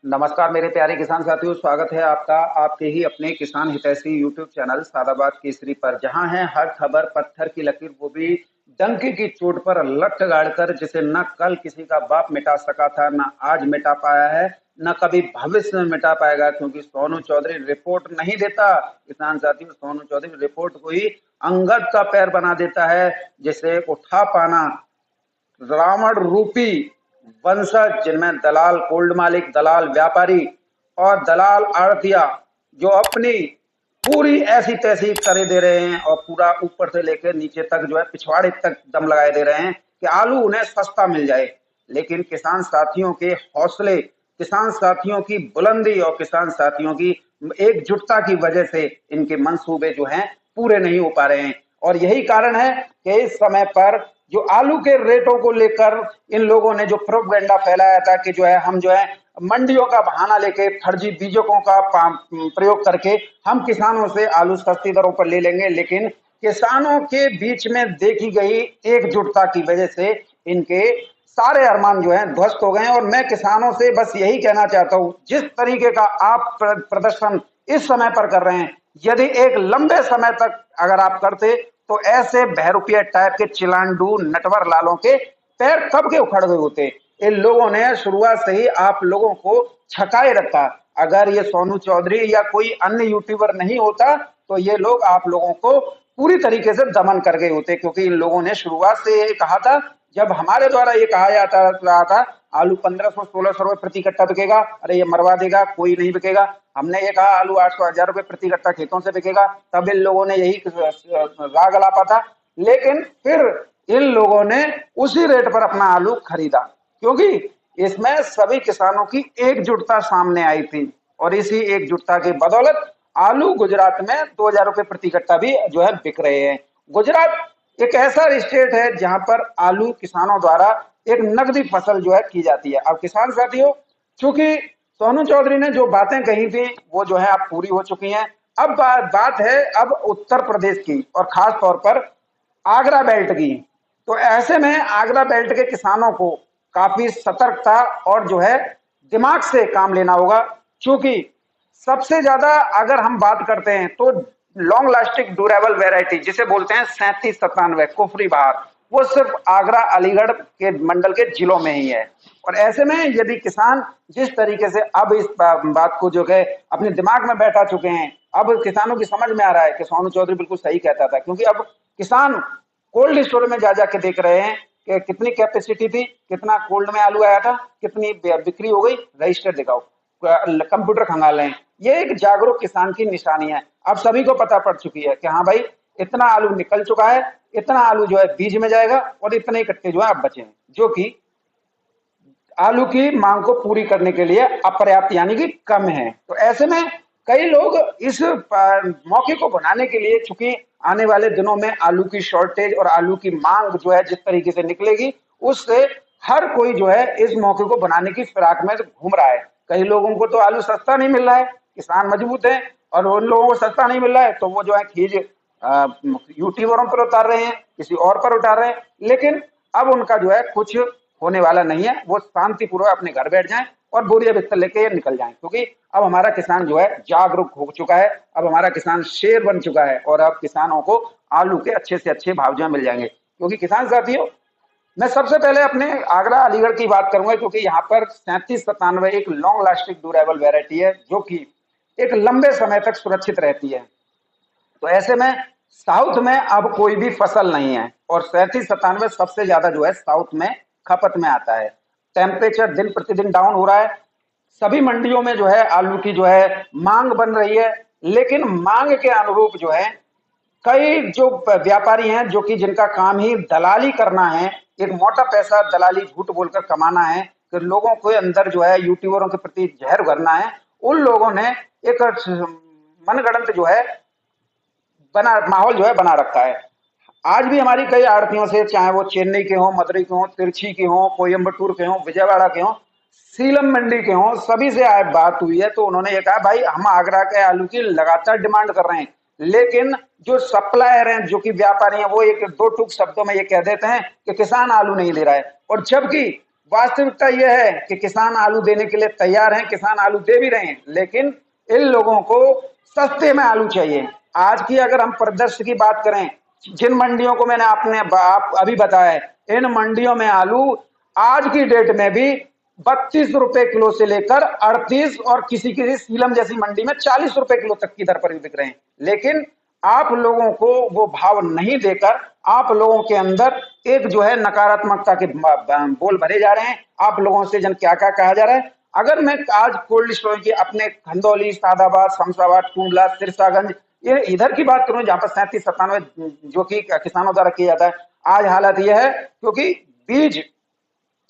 नमस्कार मेरे प्यारे किसान साथियों, स्वागत है आपका आपके ही अपने किसान हितैषी यूट्यूब चैनल सादाबाद केसरी पर, जहां है हर खबर पत्थर की लकीर, वो भी डंकी की चोट पर लठ गाड़कर, जिसे न कल किसी का बाप मिटा सका था, न आज मिटा पाया है, न कभी भविष्य में मिटा पाएगा। क्योंकि सोनू चौधरी रिपोर्ट नहीं देता किसान साथियों, सोनू चौधरी रिपोर्ट को ही अंगद का पैर बना देता है, जिसे उठा पाना रावण रूपी वंशज, जिनमें दलाल कोल्ड मालिक, दलाल व्यापारी और दलाल आड़तिया, जो अपनी पूरी ऐसी तैसी करे दे रहे हैं और पूरा ऊपर से लेकर नीचे तक जो है पिछवाड़े तक दम लगाए दे रहे हैं कि आलू उन्हें सस्ता मिल जाए। लेकिन किसान साथियों के हौसले, किसान साथियों की बुलंदी और किसान साथियों की एकजुटता की वजह से इनके मंसूबे जो हैं पूरे नहीं हो पा रहे हैं। और यही कारण है कि इस समय पर जो आलू के रेटों को लेकर इन लोगों ने जो प्रोपगेंडा फैलाया था कि जो है हम जो है मंडियों का बहाना लेके फर्जी बीजकों का प्रयोग करके हम किसानों से आलू सस्ती दरों पर ले लेंगे, लेकिन किसानों के बीच में देखी गई एकजुटता की वजह से इनके सारे अरमान जो हैं ध्वस्त हो गए हैं। और मैं किसानों से बस यही कहना चाहता हूं, जिस तरीके का आप प्रदर्शन इस समय पर कर रहे हैं, यदि एक लंबे समय तक अगर आप करते तो ऐसे बहरूपिया टाइप के चिलांडू नटवर लालों के पैर कब के उखड़ गए होते। इन लोगों ने शुरुआत से ही आप लोगों को छकाए रखा। अगर ये सोनू चौधरी या कोई अन्य यूट्यूबर नहीं होता तो ये लोग आप लोगों को पूरी तरीके से दमन कर गए होते, क्योंकि इन लोगों ने शुरुआत से ये कहा था, जब हमारे द्वारा ये कहा जाता रहा था आलू 1500-1600 रुपए प्रति कट्टा बिकेगा, अरे ये मरवा देगा, कोई नहीं बिकेगा। हमने ये कहा आलू 800-1000 रुपए प्रति कट्टा खेतों से बिकेगा, तब इन लोगों ने यही राग अलापा था। लेकिन फिर इन लोगों ने उसी रेट पर अपना आलू खरीदा, क्योंकि इसमें सभी किसानों की एकजुटता सामने आई थी। और इसी एकजुटता की बदौलत आलू गुजरात में 2000 रुपए प्रति कट्टा भी जो है बिक रहे हैं। गुजरात एक ऐसा स्टेट है जहां पर आलू किसानों द्वारा एक नकदी फसल जो है की जाती है। अब किसान साथियों, चूंकि सोनू चौधरी ने जो बातें कही थी वो जो है अब पूरी हो चुकी हैं। अब बात है अब उत्तर प्रदेश की और खास तौर पर आगरा बेल्ट की। तो ऐसे में आगरा बेल्ट के किसानों को काफी सतर्कता और जो है दिमाग से काम लेना होगा, क्योंकि सबसे ज्यादा अगर हम बात करते हैं तो लॉन्ग लास्टिंग ड्यूरेबल वेराइटी जिसे बोलते हैं 3797 कुफरी बहार, वो सिर्फ आगरा अलीगढ़ के मंडल के जिलों में ही है। और ऐसे में यदि किसान जिस तरीके से अब इस बात को जो है अपने दिमाग में बैठा चुके हैं, अब किसानों की समझ में आ रहा है कि सोनू चौधरी बिल्कुल सही कहता था। क्योंकि अब किसान कोल्ड स्टोर में जा जाके देख रहे हैं कि कितनी कैपेसिटी थी, कितना कोल्ड में आलू आया था, कितनी बिक्री हो गई, रजिस्टर दिखाओ, कंप्यूटर खंगाल लें। ये एक जागरूक किसान की निशानी है। अब सभी को पता पड़ चुकी है कि हाँ भाई, इतना आलू निकल चुका है, इतना आलू जो है बीज में जाएगा और इतने कट्टे जो है अब बचे हैं, जो कि आलू की मांग को पूरी करने के लिए अपर्याप्त यानी कि कम है। तो ऐसे में कई लोग इस मौके को बनाने के लिए, चूंकि आने वाले दिनों में आलू की शॉर्टेज और आलू की मांग जो है जिस तरीके से निकलेगी, उससे हर कोई जो है इस मौके को बनाने की फिराक में घूम रहा है। कई लोगों को तो आलू सस्ता नहीं मिल रहा है, किसान मजबूत है, और उन लोगों को सस्ता नहीं मिल रहा है तो वो जो है खींच यूट्यूबरों पर उतार रहे हैं, किसी और पर उतार रहे हैं। लेकिन अब उनका जो है कुछ होने वाला नहीं है, वो शांतिपूर्वक अपने घर बैठ जाएं और बोरिया बिस्तर लेके निकल जाएं, क्योंकि अब हमारा किसान जो है जागरूक हो चुका है। अब हमारा किसान शेर बन चुका है और अब किसानों को आलू के अच्छे से अच्छे भाव जो मिल जाएंगे। क्योंकि किसान साथियों, मैं सबसे पहले अपने आगरा अलीगढ़ की बात करूंगा, क्योंकि यहाँ पर 3797 एक लॉन्ग लास्टिंग ड्यूरेबल वेराइटी है, जो कि एक लंबे समय तक सुरक्षित रहती है। तो ऐसे में साउथ में अब कोई भी फसल नहीं है, और 3797 सबसे ज्यादा जो है साउथ में खपत में आता है। टेम्परेचर दिन प्रतिदिन डाउन हो रहा है, सभी मंडियों में जो है आलू की जो है मांग बन रही है, लेकिन मांग के अनुरूप जो है कई जो व्यापारी हैं, जो कि जिनका काम ही दलाली करना है, एक मोटा पैसा दलाली झूठ बोलकर कमाना है, कि लोगों के अंदर जो है यूट्यूबरों के प्रति जहर भरना है, उन लोगों ने एक मनगढ़ंत जो है बना माहौल जो है बना रखा है। आज भी हमारी कई आड़तियों से, चाहे वो चेन्नई के हों, मदुरई के हों, तिरछी के हों, कोयम्बटूर के हों, विजयवाड़ा के हों, सीलम मंडी के हों, सभी से आज बात हुई है तो उन्होंने ये कहा भाई हम आगरा के आलू की लगातार डिमांड कर रहे हैं, लेकिन जो सप्लायर हैं, जो कि व्यापारी हैं, वो एक दो टूक शब्दों में ये कह देते हैं कि किसान आलू नहीं ले रहा है। और जबकि वास्तविकता यह है कि किसान आलू देने के लिए तैयार हैं, किसान आलू दे भी रहे हैं, लेकिन इन लोगों को सस्ते में आलू चाहिए। आज की अगर हम परिदृश्य की बात करें, जिन मंडियों को मैंने आप अभी बताया है, इन मंडियों में आलू आज की डेट में भी 32 रुपए किलो से लेकर 38 और किसी किसी सीलम जैसी मंडी में 40 रुपए किलो तक की दर पर भी बिक रहे हैं। लेकिन आप लोगों को वो भाव नहीं देकर आप लोगों के अंदर एक जो है नकारात्मकता के बोल भरे जा रहे हैं। आप लोगों से जन क्या क्या कहा जा रहा है। अगर मैं आज कोल्ड स्टोर की अपने खंदौली, सादाबाद, शमशाबाद, टूंडला, सिरसागंज ये इधर की बात करूं जहां पर 37-97 जो कि किसानों द्वारा किया जाता है, आज हालत यह है क्योंकि बीज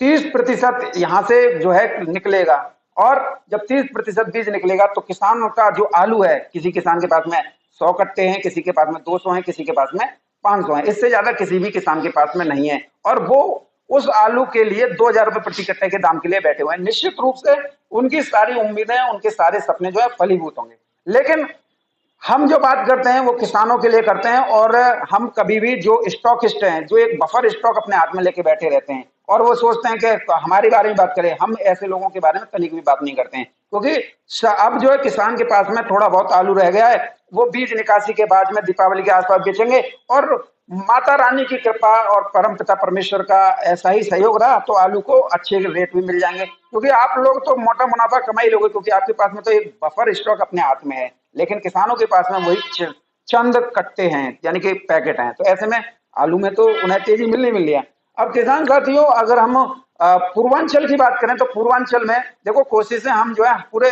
30% यहां से जो है निकलेगा, और जब 30% बीज निकलेगा तो किसानों का जो आलू है, किसी किसान के पास में 100 कट्टे हैं, किसी के पास में 200 हैं, किसी के पास में 500 हैं, इससे ज्यादा किसी भी किसान के पास में नहीं है। और वो उस आलू के लिए 2000 रुपए प्रति कट्टे के दाम के लिए बैठे हुए हैं। निश्चित रूप से उनकी सारी उम्मीदें, उनके सारे सपने जो है फलीभूत होंगे। लेकिन हम जो बात करते हैं वो किसानों के लिए करते हैं, और हम कभी भी जो स्टॉकिस्ट हैं, जो एक बफर स्टॉक अपने हाथ में लेके बैठे रहते हैं और वो सोचते हैं कि हमारे बारे में बात करें, हम ऐसे लोगों के बारे में तनिक भी बात नहीं करते हैं। क्योंकि अब जो है किसान के पास में थोड़ा बहुत आलू रह गया है, वो बीज निकासी के बाद में दीपावली के आसपास बेचेंगे, और माता रानी की कृपा और परमपिता परमेश्वर का ऐसा ही सहयोग रहा तो आलू को अच्छे रेट भी मिल जाएंगे। क्योंकि आप लोग तो मोटा मुनाफा कमा ही लोगे, क्योंकि आपके पास में तो एक बफर स्टॉक अपने हाथ में है। लेकिन किसानों के पास में वही चंद कट्टे हैं, यानी कि पैकेट हैं, तो ऐसे में आलू में तो उन्हें तेजी मिलनी मिल रही है। अब किसान साथियों, अगर हम पूर्वांचल की बात करें तो पूर्वांचल में देखो कोशिशें हम जो है पूरे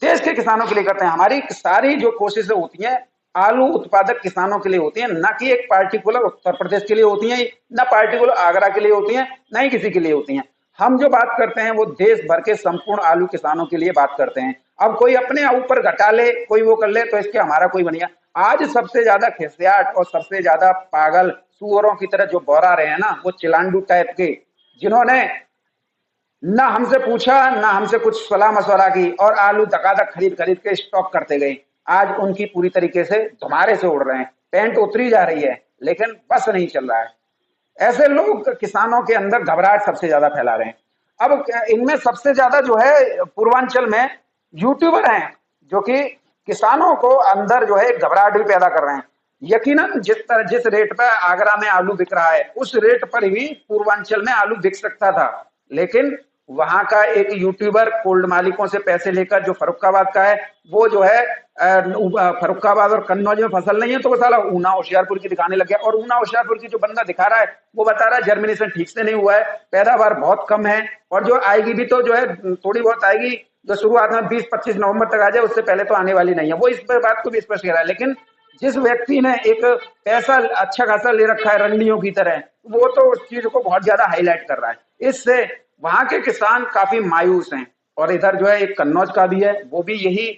देश के किसानों के लिए करते हैं। हमारी सारी जो कोशिशें होती हैं आलू उत्पादक किसानों के लिए होती हैं, न कि एक पार्टिकुलर उत्तर प्रदेश के लिए होती हैं, न पार्टिकुलर आगरा के लिए होती हैं, न ही किसी के लिए होती हैं। हम जो बात करते हैं वो देश भर के संपूर्ण आलू किसानों के लिए बात करते हैं। अब कोई अपने ऊपर घटा ले, कोई वो कर ले, तो इसके हमारा कोई बनिया। आज सबसे ज्यादा खिसियाट और सबसे ज्यादा पागल सुअरों की तरह जो बौरा रहे हैं ना, वो चिलांडू टाइप के, जिन्होंने ना हमसे पूछा ना हमसे कुछ सलाह मशवरा की और आलू धकाधक खरीद खरीद के स्टॉक करते गए, आज उनकी पूरी तरीके से धुमारे से उड़ रहे हैं। पैंट उतरी जा रही है लेकिन बस नहीं चल रहा है। ऐसे लोग किसानों के अंदर घबराहट सबसे ज्यादा फैला रहे हैं। अब इनमें सबसे ज्यादा जो है पूर्वांचल में यूट्यूबर हैं, जो कि किसानों को अंदर जो है घबराहट भी पैदा कर रहे हैं। यकीनन जिस रेट पर आगरा में आलू बिक रहा है उस रेट पर ही पूर्वांचल में आलू बिक सकता था, लेकिन वहां का एक यूट्यूबर कोल्ड मालिकों से पैसे लेकर, जो फर्रुखाबाद का है, वो जो है फर्रुखाबाद और कन्नौज में फसल नहीं है तो वो साला ऊना होशियारपुर की दिखाने लग गया। और ऊना होशियारपुर की जो बंदा दिखा रहा है वो बता रहा है जर्मिनेशन ठीक से नहीं हुआ है, पैदावार बहुत कम है, और जो आएगी भी तो जो है थोड़ी बहुत आएगी, जो शुरुआत में 20-25 नवंबर तक आ जाए, उससे पहले तो आने वाली नहीं है। वो इस बात को भी स्पष्ट कह रहा है। लेकिन जिस व्यक्ति ने एक पैसा अच्छा खासा ले रखा है रंडियों की तरह, वो तो उस चीज को बहुत ज्यादा हाईलाइट कर रहा है। इससे वहां के किसान काफी मायूस हैं। और इधर जो है एक कन्नौज का भी है, वो भी यही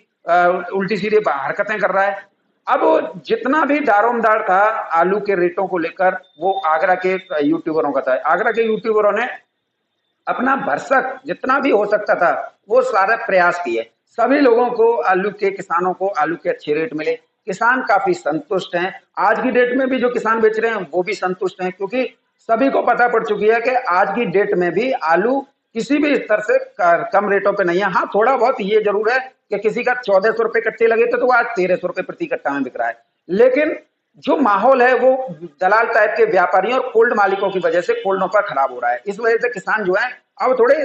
उल्टी सीधी हरकतें कर रहा है। अब जितना भी दारोमदार था आलू के रेटों को लेकर, वो आगरा के यूट्यूबरों का था। आगरा के यूट्यूबरों ने अपना भरसक जितना भी हो सकता था वो सारे प्रयास किए। सभी लोगों को, आलू के किसानों को आलू के अच्छे रेट मिले। किसान काफी संतुष्ट हैं। आज की डेट में भी जो किसान बेच रहे हैं वो भी संतुष्ट हैं, क्योंकि सभी को पता पड़ चुकी है कि आज की डेट में भी आलू किसी भी स्तर से कम रेटों पे नहीं है। हाँ, थोड़ा बहुत ये जरूर है कि किसी का 1400 रुपए कट्टे लगे थे तो वो आज 1300 रुपए प्रति कट्टा में बिक रहा है। लेकिन जो माहौल है वो दलाल टाइप के व्यापारियों और कोल्ड मालिकों की वजह से कोल्डों पर खराब हो रहा है। इस वजह से किसान जो है अब थोड़े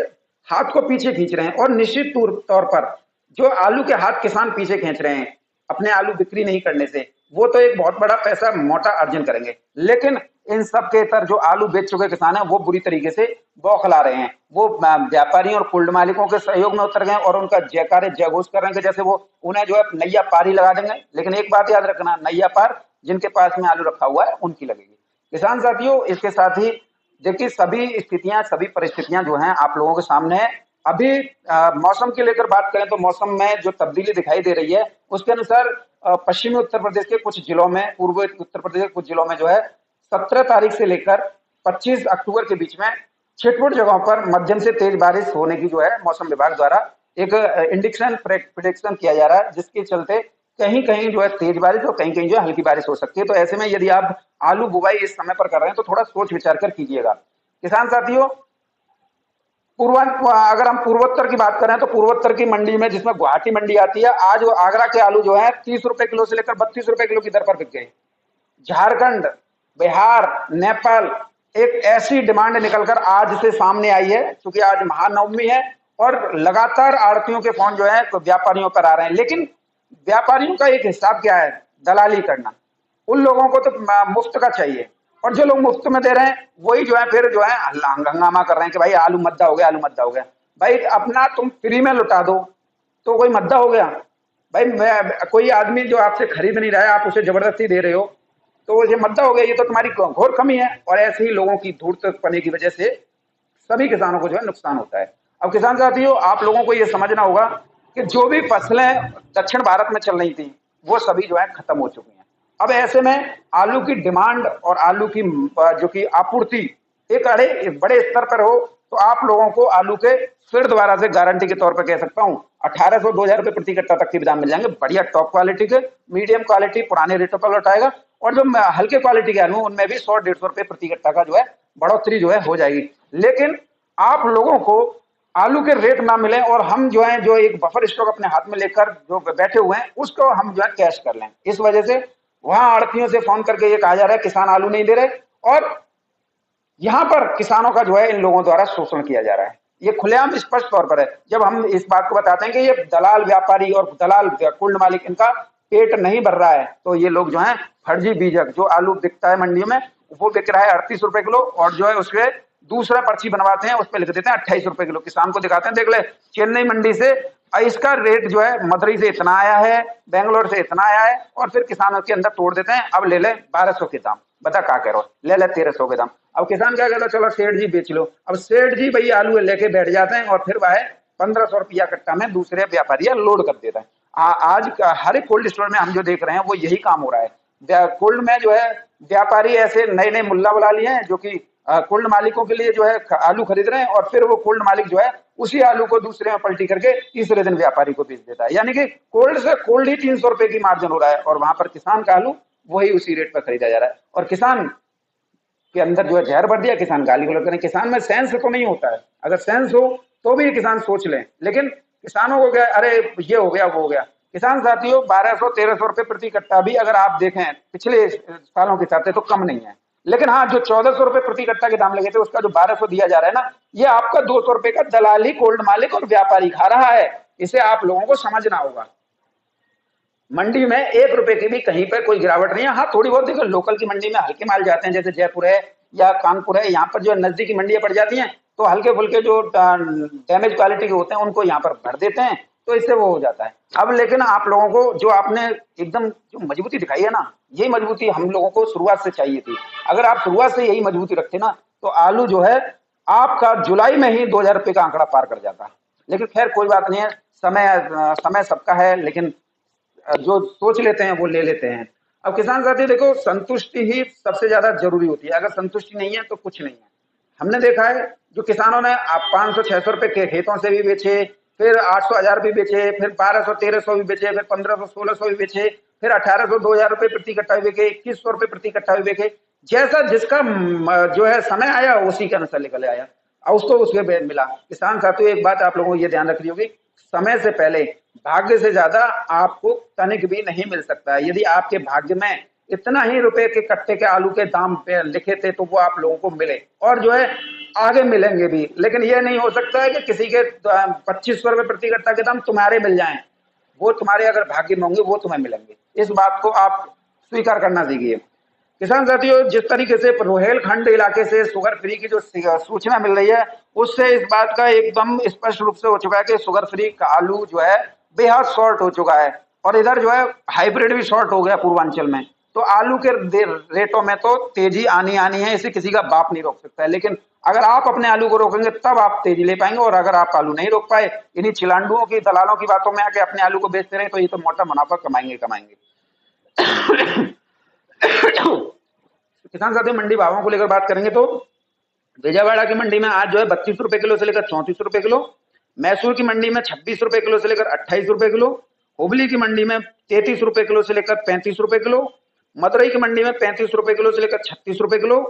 हाथ को पीछे खींच रहे हैं, और निश्चित तौर पर जो आलू के हाथ किसान पीछे खींच रहे हैं अपने आलू बिक्री नहीं करने से, वो तो एक बहुत बड़ा पैसा मोटा अर्जन करेंगे। लेकिन इन सब के इतर जो आलू बेच चुके किसान हैं वो बुरी तरीके से बौखला रहे हैं। वो व्यापारियों और कोल्ड मालिकों के सहयोग में उतर गए और उनका जयकारे जयघोष कर रहे हैं कि जैसे वो उन्हें जो है नैया पार ही लगा देंगे। लेकिन एक बात याद रखना, नैया पार जिनके पास में आलू रखा हुआ है उनकी लगेगी। किसान साथियों, इसके साथ ही देखिए सभी स्थितियां, सभी परिस्थितियां जो हैं आप लोगों के सामने है। अभी मौसम के लेकर बात करें तो मौसम में जो तब्दीली दिखाई दे रही है उसके अनुसार पश्चिमी उत्तर प्रदेश के कुछ जिलों में, पूर्वी उत्तर प्रदेश के कुछ जिलों में जो है 17 तारीख से लेकर 25 अक्टूबर के बीच में छिटपुट जगहों पर मध्यम से तेज बारिश होने की जो है मौसम विभाग द्वारा एक इंडिक्शन प्रेडिक्शन किया जा रहा है, जिसके चलते कहीं कहीं जो है तेज बारिश और कहीं कहीं जो है हल्की बारिश हो सकती है। तो ऐसे में यदि आप आलू बुवाई इस समय पर कर रहे हैं तो थोड़ा सोच विचार कर कीजिएगा। किसान साथियों, अगर हम पूर्वोत्तर की बात करें तो पूर्वोत्तर की मंडी में, जिसमें गुवाहाटी मंडी आती है, आज वो आगरा के आलू जो है 30 रुपए किलो से लेकर 32 रुपए किलो की दर पर बिक गए। झारखंड, बिहार, नेपाल, एक ऐसी डिमांड निकलकर आज से सामने आई है, क्योंकि आज महानवमी है और लगातार आड़तियों के फोन जो है तो व्यापारियों पर आ रहे हैं। लेकिन व्यापारियों का एक हिसाब क्या है, दलाली करना। उन लोगों को तो मुफ्त का चाहिए, और जो लोग मुफ्त में दे रहे हैं वही जो है फिर जो है हंगामा कर रहे हैं कि भाई आलू मद्दा हो गया, आलू मद्दा हो गया। भाई अपना तुम फ्री में लुटा दो तो कोई मद्दा हो गया? भाई कोई आदमी जो आपसे खरीद नहीं रहा है, आप उसे जबरदस्ती दे रहे हो, तो ये मद्दा हो गया। ये तो तुम्हारी घोर कमी है। और ऐसे ही लोगों की धूर्तपने की वजह से सभी किसानों को जो है नुकसान होता है। अब किसान साथियों, आप लोगों को ये समझना होगा कि जो भी फसलें दक्षिण भारत में चल रही थी वो सभी जो है खत्म हो चुकी हैं। अब ऐसे में आलू की डिमांड और आलू की जो की आपूर्ति एक बड़े स्तर पर हो, तो आप लोगों को आलू के फिर दोबारा से गारंटी के तौर पर कह सकता हूँ 1800-2000 रुपए प्रति कट्टा तक के दाम मिल जाएंगे। बढ़िया टॉप क्वालिटी के, मीडियम क्वालिटी पुराने रेटों पर लौटाएगा, और जो हल्के क्वालिटी के आलू उनमें भी 100-150 रुपए प्रति कट्टा का जो है बढ़ोतरी जो है हो जाएगी। लेकिन आप लोगों को आलू के रेट ना मिले और हम जो है जो एक बफर स्टॉक अपने हाथ में लेकर जो बैठे हुए हैं उसको हम जो है कैश कर लें। इस वजह से वहां आड़तियों से फोन करके ये कहा जा रहा है किसान आलू नहीं दे रहे, और यहां पर किसानों का जो है इन लोगों द्वारा शोषण किया जा रहा है। ये खुलेआम स्पष्ट तौर पर है। जब हम इस बात को बताते हैं कि ये दलाल व्यापारी और दलाल कुल्ड मालिक इनका पेट नहीं भर रहा है, तो ये लोग जो है फर्जी बीजक, जो आलू बिकता है मंडियों में वो बिक रहा है 38 रुपए किलो, और जो है उसके दूसरा पर्ची बनवाते हैं, उस पर लिख देते हैं 28 रुपए किलो। किसान को दिखाते हैं, देख ले चेन्नई मंडी से इसका रेट जो है मदुरई से इतना आया है, बेंगलोर से इतना आया है, और फिर किसानों के अंदर तोड़ देते हैं। अब ले ले 1200 के दाम, बता क्या कह रहे हो, ले ले 1300 के दाम। अब किसान क्या कहता है, चलो सेठ जी बेच लो। अब सेठ जी भाई आलू लेके बैठ जाते हैं और फिर वह 1500 रुपया कट्टा में दूसरे व्यापारी लोड कर देता है। आज हर एक कोल्ड स्टोर में हम जो देख रहे हैं वो यही काम हो रहा है। कोल्ड में जो है व्यापारी ऐसे नए नए मुल्ला बुला लिए हैं जो कि कोल्ड मालिकों के लिए जो है आलू खरीद रहे हैं, और फिर वो कोल्ड मालिक जो है उसी आलू को दूसरे में पलटी करके तीसरे दिन व्यापारी को बेच देता है। यानी कि कोल्ड से कोल्ड ही 300 रुपए की मार्जिन हो रहा है, और वहां पर किसान का आलू वही उसी रेट पर खरीदा जा रहा है। और किसान के अंदर जो है जहर भर दिया, किसान गाली गलौज करें। किसान में सेंस तो नहीं होता है, अगर सेंस हो तो भी किसान सोच लें, लेकिन किसानों को क्या, अरे ये हो गया वो हो गया। किसान साथियों 1200-1300 रुपए प्रति कट्टा भी अगर आप देखें पिछले सालों के हिसाब से तो कम नहीं है। लेकिन हाँ, जो 1400 रुपए प्रति कट्टा के दाम लगे थे उसका जो 1200 दिया जा रहा है ना, ये आपका 200 रुपए का दलाली कोल्ड मालिक और व्यापारी खा रहा है। इसे आप लोगों को समझना होगा। मंडी में 1 रुपए की भी कहीं पर कोई गिरावट नहीं है। हाँ, थोड़ी बहुत देखो लोकल की मंडी में हल्के माल जाते हैं, जैसे जयपुर है या कानपुर है, यहाँ पर जो नजदीकी मंडियां पड़ जाती हैं तो हल्के फुल्के जो डैमेज क्वालिटी के होते हैं उनको यहाँ पर भर देते हैं, तो इससे वो हो जाता है। अब लेकिन आप लोगों को जो आपने एकदम जो मजबूती दिखाई है ना, यही मजबूती हम लोगों को शुरुआत से चाहिए थी। अगर आप शुरुआत से यही मजबूती रखते ना, तो आलू जो है आपका जुलाई में ही 2000 रुपए का आंकड़ा पार कर जाता। लेकिन खैर कोई बात नहीं है, समय सबका है, लेकिन जो सोच लेते हैं वो ले लेते हैं। अब किसान साथी देखो, संतुष्टि ही सबसे ज्यादा जरूरी होती है। अगर संतुष्टि नहीं है तो कुछ नहीं है। हमने देखा है जो किसानों ने 500-600 रुपए के खेतों से भी बेचे, फिर 800-1000 भी बेचे, फिर 1200-1300 भी बेचे, फिर 1500-1600 भी बेचे, फिर 1800-2000 रुपए प्रति कट्टा भी बेचे, 2100 रुपए प्रति कट्टा भी बेचे। जैसा जिसका जो है समय आया उसी के अनुसार निकल आया और उसको उसके मिला। किसान साथियों एक बात आप लोगों को ये ध्यान रखनी होगी, समय से पहले भाग्य से ज्यादा आपको तनिक भी नहीं मिल सकता है। यदि आपके भाग्य में इतना ही रुपए के कट्टे के आलू के दाम पे लिखे थे तो वो आप लोगों को मिले, और जो है आगे मिलेंगे भी। लेकिन ये नहीं हो सकता है कि किसी के 2500 रुपए प्रति कट्टा के दाम तुम्हारे मिल जाएं। वो तुम्हारे अगर भाग्य में होंगे वो तुम्हें मिलेंगे। इस बात को आप स्वीकार करना सीखिए। किसान साथियों जिस तरीके से रोहेलखंड इलाके से शुगर फ्री की जो सूचना मिल रही है, उससे इस बात का एकदम स्पष्ट रूप से हो चुका है कि शुगर फ्री का आलू जो है बेहद शॉर्ट हो चुका है, और इधर जो है हाइब्रिड भी शॉर्ट हो गया पूर्वांचल में। तो आलू के रेटों में तो तेजी आनी है, इसे किसी का बाप नहीं रोक सकता है। लेकिन अगर आप अपने आलू को रोकेंगे तब आप तेजी ले पाएंगे, और अगर आप आलू नहीं रोक पाए, इन्हीं चिलांडुओं की दलालों की बातों में आके अपने आलू को बेचते रहे, तो ये तो मोटा मुनाफा कमाएंगे। किसान साथियों मंडी भावों को लेकर बात करेंगे तो विजयवाड़ा की मंडी में आज जो है 32 रुपए किलो से लेकर 34 रुपए किलो, मैसूर की मंडी में 26 रुपए किलो से लेकर 28 रुपए किलो, हुबली की मंडी में 33 रुपए किलो से लेकर 35 रुपए किलो, मदुरई की मंडी में 35 रुपए किलो से लेकर 36 रुपए किलो,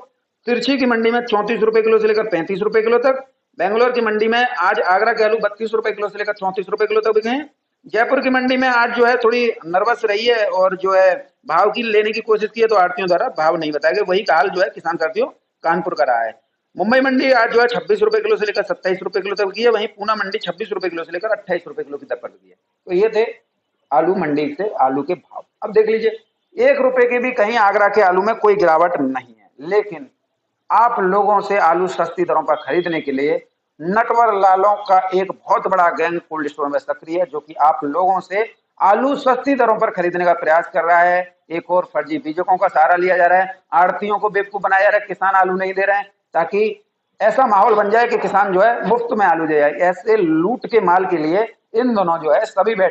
तिरछी की मंडी में 34 रुपए किलो से लेकर 35 रुपए किलो तक, बेंगलोर की मंडी में आज आगरा के आलू 32 रुपए किलो से लेकर 34 रुपए किलो तक बिके हैं। जयपुर की मंडी में आज जो है थोड़ी नर्वस रही है और जो है भाव की लेने की कोशिश की है, तो आड़तियों द्वारा भाव नहीं बताया गया। वही हाल जो है किसान साथियों कानपुर का रहा है। मुंबई मंडी आज जो है 26 रुपए किलो से लेकर 27 रुपए किलो तक की है। वहीं पूना मंडी 26 रुपए किलो से लेकर 28 रुपए किलो की दर पर की है। तो ये थे आलू मंडी से आलू के भाव। अब देख लीजिए 1 रुपए के भी कहीं आगरा के आलू में कोई गिरावट नहीं है, लेकिन आप लोगों से आलू सस्ती दरों पर खरीदने के लिए नटवर लालों का एक बहुत बड़ा गैंग कोल्ड स्टोर में सक्रिय है, जो कि आप लोगों से आलू सस्ती दरों पर खरीदने का प्रयास कर रहा है। एक और फर्जी बीजकों का सहारा लिया जा रहा है, आड़तियों को बेवकूफ बनाया जा रहा है, किसान आलू नहीं दे रहे हैं, ताकि ऐसा माहौल बन जाए कि किसान जो है मुफ्त में आलू दे जाए। ऐसे लूट के माल के लिए इन दोनों जो है सभी बैठे